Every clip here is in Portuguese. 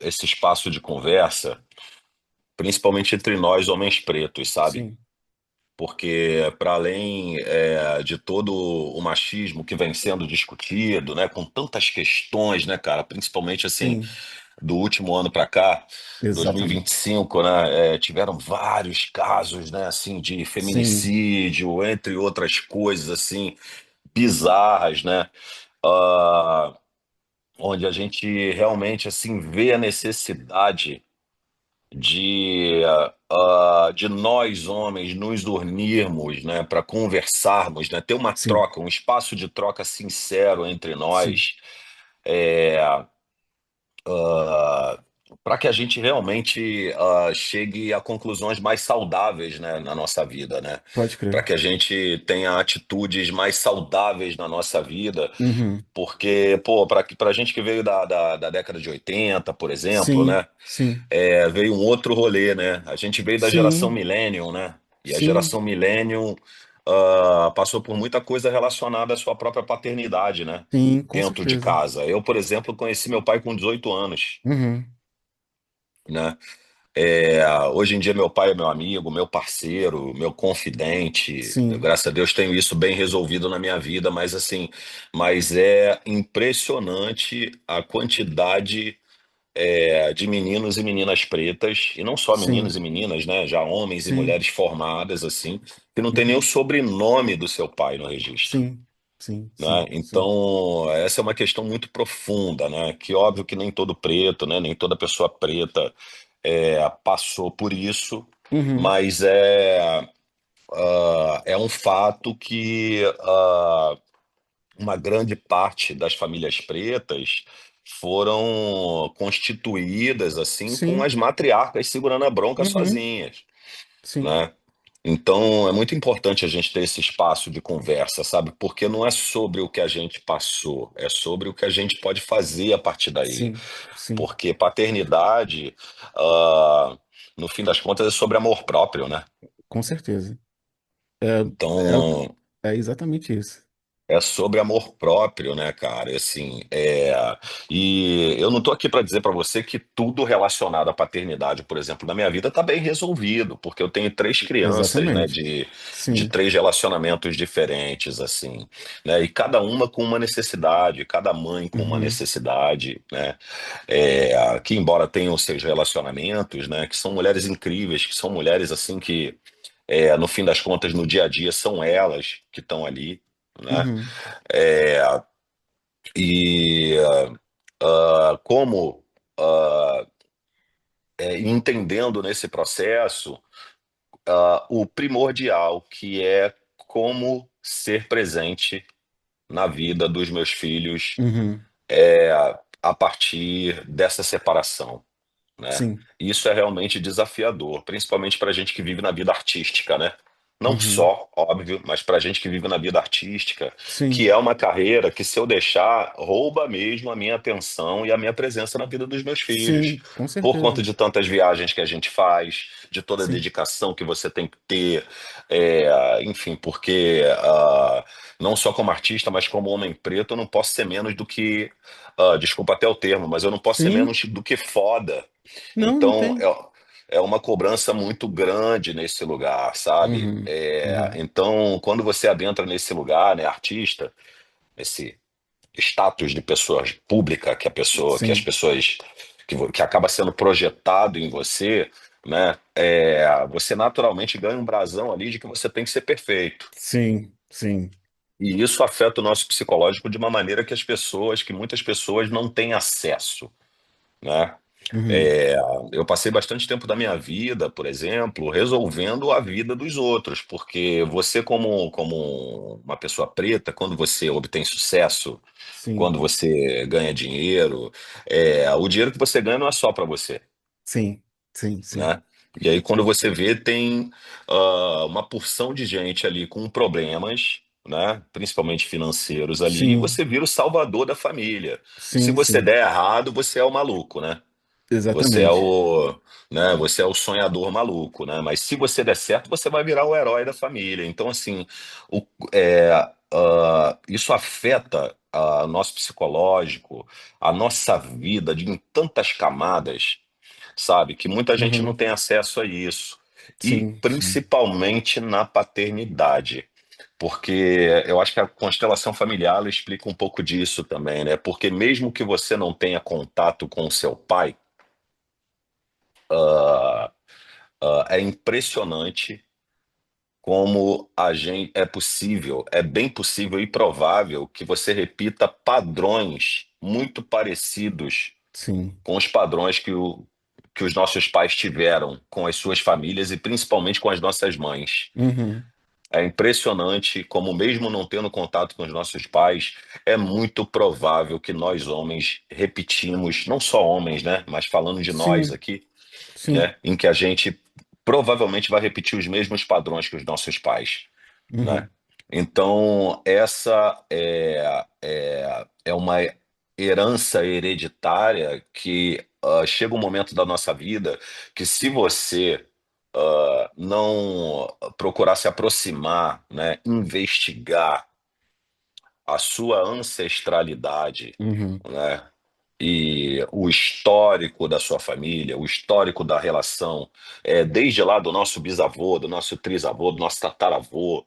esse espaço de conversa, principalmente entre nós, homens pretos, sabe? Sim, Porque, para além de todo o machismo que vem sendo discutido, né, com tantas questões, né, cara, principalmente assim, sim, do último ano para cá, exatamente. 2025, né, tiveram vários casos, né, assim, de Sim, feminicídio, entre outras coisas, assim, bizarras, né, ah, onde a gente realmente, assim, vê a necessidade de nós homens nos unirmos, né, para conversarmos, né, ter uma sim, troca, um espaço de troca sincero entre sim, nós, para que a gente realmente chegue a conclusões mais saudáveis, né, na nossa vida, né? pode Para crer. que a gente tenha atitudes mais saudáveis na nossa vida, Uhum. porque, pô, para gente que veio da década de 80, por exemplo, Sim, né? sim, Veio um outro rolê, né? A gente veio da geração sim, Millennium, né? E a sim, geração Millennium passou por muita coisa relacionada à sua própria paternidade, né? sim, com Dentro de certeza. casa. Eu, por exemplo, conheci meu pai com 18 anos, Uhum. né? Hoje em dia meu pai é meu amigo, meu parceiro, meu confidente. Eu, Sim, graças a Deus, tenho isso bem resolvido na minha vida, mas assim, mas é impressionante a quantidade de meninos e meninas pretas, e não só meninos sim, e meninas, né? Já homens e sim, mulheres formadas, assim, que não tem nem o uhum. sobrenome do seu pai no registro. Sim, sim, Né? sim, sim. Então, essa é uma questão muito profunda, né? Que óbvio que nem todo preto, né? Nem toda pessoa preta passou por isso, Uhum. mas é um fato que uma grande parte das famílias pretas foram constituídas assim com Sim, as matriarcas segurando a bronca uhum. sozinhas, Sim, né? Então é muito importante a gente ter esse espaço de conversa, sabe? Porque não é sobre o que a gente passou, é sobre o que a gente pode fazer a partir daí. sim, sim, Porque paternidade, ah, no fim das contas, é sobre amor próprio, né? com certeza. É, Então, é exatamente isso. é sobre amor próprio, né, cara? E, assim, e eu não tô aqui para dizer para você que tudo relacionado à paternidade, por exemplo, na minha vida tá bem resolvido, porque eu tenho três crianças, né, Exatamente. de Sim, três relacionamentos diferentes, assim, né? E cada uma com uma necessidade, cada mãe com uma uhum. necessidade, né? Que embora tenham seus relacionamentos, né, que são mulheres incríveis, que são mulheres assim que no fim das contas, no dia a dia, são elas que estão ali, né? Uhum. É, e como entendendo nesse processo o primordial que é como ser presente na vida dos meus filhos Uhum. a partir dessa separação, né? Sim, Isso é realmente desafiador, principalmente para gente que vive na vida artística, né? Não uhum. só, óbvio, mas para gente que vive na vida artística, que Sim, é uma carreira que, se eu deixar, rouba mesmo a minha atenção e a minha presença na vida dos meus filhos. sim, com Por conta certeza. de tantas viagens que a gente faz, de toda a Sim, dedicação que você tem que ter, enfim, porque não só como artista, mas como homem preto, eu não posso ser menos do que, desculpa até o termo, mas eu não posso ser sim. menos do que foda. Não, não Então, tem. é uma cobrança muito grande nesse lugar, sabe? Uhum. Uhum. Então, quando você adentra nesse lugar, né, artista, esse status de pessoa pública que as Sim, pessoas, que acaba sendo projetado em você, né, você naturalmente ganha um brasão ali de que você tem que ser perfeito. sim, sim. E isso afeta o nosso psicológico de uma maneira que muitas pessoas não têm acesso, né? Uhum. É, eu passei bastante tempo da minha vida, por exemplo, resolvendo a vida dos outros, porque você, como uma pessoa preta, quando você obtém sucesso, Sim, quando você ganha dinheiro, o dinheiro que você ganha não é só para você, sim, sim, sim, né? E aí, quando você vê, tem uma porção de gente ali com problemas, né? Principalmente financeiros ali, e sim, você vira o salvador da família. Se sim, você sim. der errado, você é o maluco, né? Você é Exatamente. o, né, você é o sonhador maluco, né? Mas se você der certo, você vai virar o herói da família. Então, assim, o- é, isso afeta. nosso psicológico, a nossa vida em tantas camadas, sabe? Que muita gente não Uhum. tem acesso a isso. E Sim, sim. principalmente na paternidade. Porque eu acho que a constelação familiar ela explica um pouco disso também, né? Porque mesmo que você não tenha contato com o seu pai, ah, é impressionante como a gente é possível, é bem possível e provável que você repita padrões muito parecidos Sim. com os padrões que os nossos pais tiveram com as suas famílias e principalmente com as nossas mães. Uhum. É impressionante como, mesmo não tendo contato com os nossos pais, é muito provável que nós homens repetimos, não só homens, né, mas falando de nós Sim, aqui, sim. né, em que a gente provavelmente vai repetir os mesmos padrões que os nossos pais, né? Uhum. Então, essa é uma herança hereditária que chega um momento da nossa vida que, se você não procurar se aproximar, né, investigar a sua ancestralidade, Uhum. né, e o histórico da sua família, o histórico da relação, desde lá do nosso bisavô, do nosso trisavô, do nosso tataravô,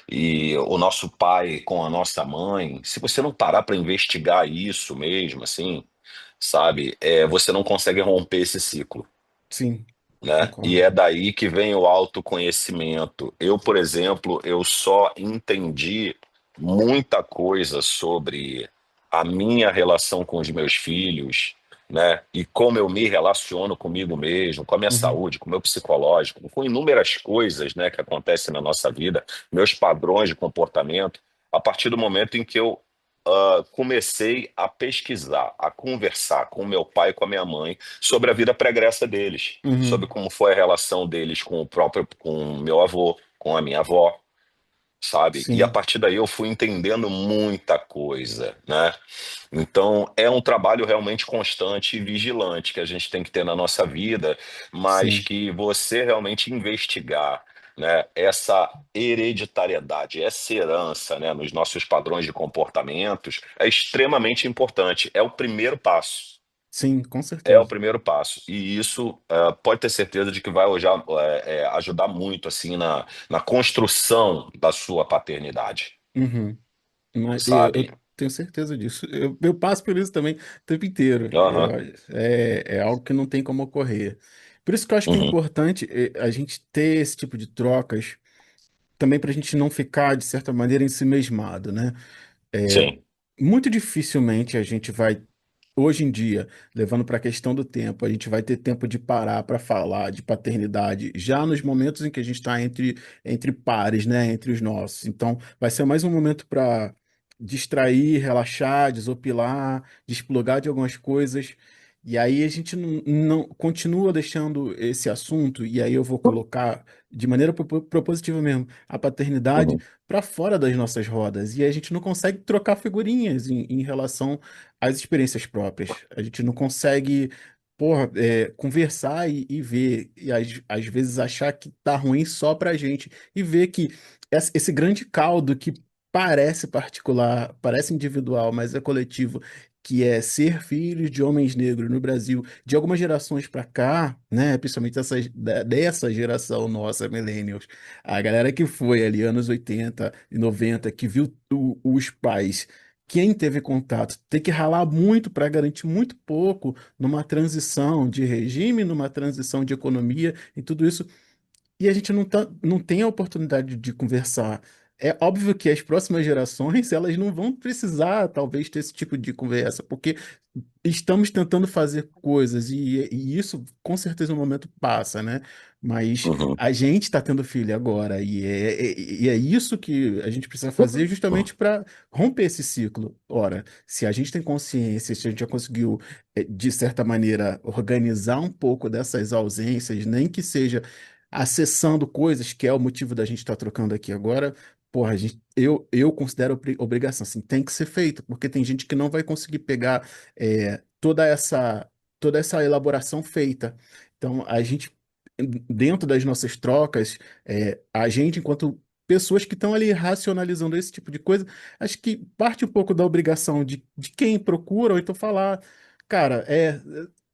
e o nosso pai com a nossa mãe. Se você não parar para investigar isso mesmo, assim, sabe, você não consegue romper esse ciclo, Sim, né? E concordo. é daí que vem o autoconhecimento. Eu, por exemplo, eu só entendi muita coisa sobre a minha relação com os meus filhos, né? E como eu me relaciono comigo mesmo, com a minha Uhum. saúde, com o meu psicológico, com inúmeras coisas, né, que acontecem na nossa vida, meus padrões de comportamento, a partir do momento em que eu comecei a pesquisar, a conversar com meu pai e com a minha mãe sobre a vida pregressa deles, sobre Uhum. como foi a relação deles com o meu avô, com a minha avó, sabe? E a Sim, partir daí eu fui entendendo muita coisa, né? Então é um trabalho realmente constante e vigilante que a gente tem que ter na nossa vida, mas sim, que você realmente investigar, né, essa hereditariedade, essa herança, né, nos nossos padrões de comportamentos é extremamente importante. É o primeiro passo. sim, com É o certeza. primeiro passo. E isso pode ter certeza de que vai hoje, ajudar muito assim na construção da sua paternidade, Uhum. Mas eu sabe? tenho certeza disso. Eu passo por isso também o tempo inteiro. Aham. É algo que não tem como ocorrer. Por isso que eu acho que é Uhum. importante a gente ter esse tipo de trocas, também para a gente não ficar, de certa maneira, ensimesmado, né? Sim. Muito dificilmente a gente vai, hoje em dia, levando para a questão do tempo, a gente vai ter tempo de parar para falar de paternidade já nos momentos em que a gente está entre pares, né, entre os nossos. Então, vai ser mais um momento para distrair, relaxar, desopilar, desplugar de algumas coisas. E aí a gente não continua deixando esse assunto, e aí eu vou colocar de maneira propositiva mesmo, a paternidade Uhum. para fora das nossas rodas. E a gente não consegue trocar figurinhas em relação às experiências próprias. A gente não consegue, porra, conversar e ver, e às vezes achar que tá ruim só pra gente, e ver que esse grande caldo que parece particular, parece individual, mas é coletivo, que é ser filho de homens negros no Brasil, de algumas gerações para cá, né, principalmente dessa geração nossa, millennials, a galera que foi ali, anos 80 e 90, que viu os pais, quem teve contato, ter que ralar muito para garantir muito pouco numa transição de regime, numa transição de economia e tudo isso, e a gente não tem a oportunidade de conversar. É óbvio que as próximas gerações, elas não vão precisar, talvez, ter esse tipo de conversa, porque estamos tentando fazer coisas e isso com certeza no momento passa, né? Mas Uhum. a gente está tendo filho agora e é isso que a gente precisa fazer justamente para romper esse ciclo. Ora, se a gente tem consciência, se a gente já conseguiu, de certa maneira, organizar um pouco dessas ausências, nem que seja acessando coisas, que é o motivo da gente estar trocando aqui agora. Porra, eu considero obrigação, assim, tem que ser feito, porque tem gente que não vai conseguir pegar toda essa elaboração feita. Então, a gente, dentro das nossas trocas, a gente, enquanto pessoas que estão ali racionalizando esse tipo de coisa, acho que parte um pouco da obrigação de quem procura, ou então falar, cara,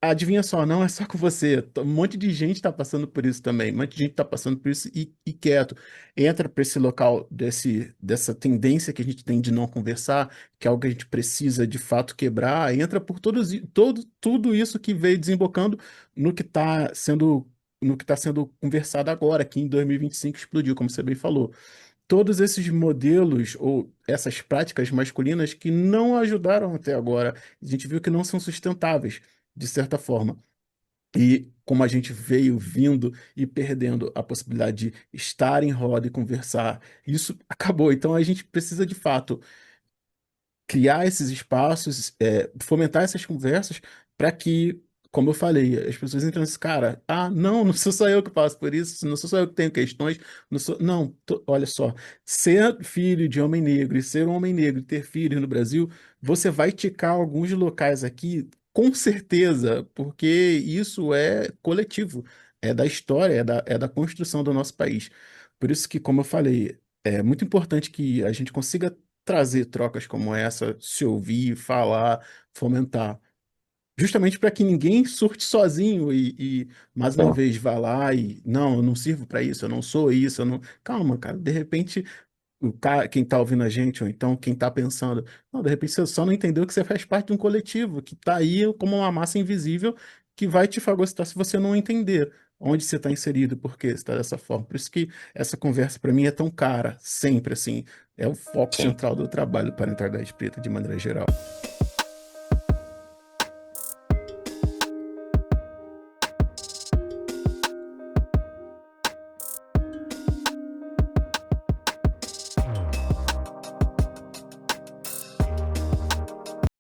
adivinha só, não é só com você, um monte de gente está passando por isso também, um monte de gente está passando por isso e quieto. Entra para esse local dessa tendência que a gente tem de não conversar, que é algo que a gente precisa de fato quebrar, entra por tudo isso que veio desembocando no que está sendo no que está sendo conversado agora, que em 2025 explodiu, como você bem falou. Todos esses modelos ou essas práticas masculinas que não ajudaram até agora, a gente viu que não são sustentáveis, de certa forma. E como a gente veio vindo e perdendo a possibilidade de estar em roda e conversar, isso acabou. Então a gente precisa de fato criar esses espaços, fomentar essas conversas para que, como eu falei, as pessoas entram nesse cara, não sou só eu que passo por isso, não sou só eu que tenho questões, não, olha só, ser filho de homem negro e ser um homem negro e ter filhos no Brasil, você vai ticar alguns locais aqui, com certeza, porque isso é coletivo, é da história, é da construção do nosso país. Por isso que, como eu falei, é muito importante que a gente consiga trazer trocas como essa, se ouvir, falar, fomentar. Justamente para que ninguém surte sozinho mais uma Sim, vez, vá lá e, não, eu não sirvo para isso, eu não sou isso, eu não. Calma, cara, de repente, quem tá ouvindo a gente, ou então quem tá pensando, não, de repente você só não entendeu que você faz parte de um coletivo, que tá aí como uma massa invisível que vai te fagocitar se você não entender onde você está inserido, por que você está dessa forma. Por isso que essa conversa para mim é tão cara, sempre assim. É o foco sim. central do trabalho para a Parentalidade Preta, de maneira geral.